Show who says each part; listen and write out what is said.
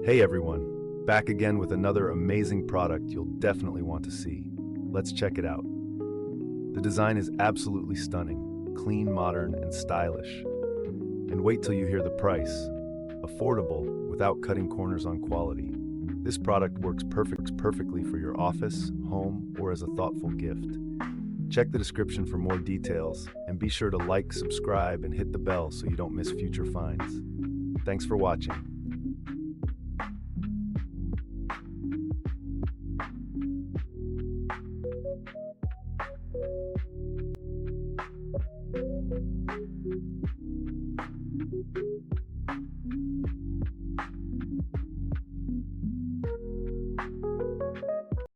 Speaker 1: Hey everyone, back again with another amazing product you'll definitely want to see. Let's check it out. The design is absolutely stunning, clean, modern, and stylish. And wait till you hear the price. Affordable without cutting corners on quality. This product works perfectly for your office, home, or as a thoughtful gift. Check the description for more details, and be sure to like, subscribe, and hit the bell so you don't miss future finds. Thanks for watching.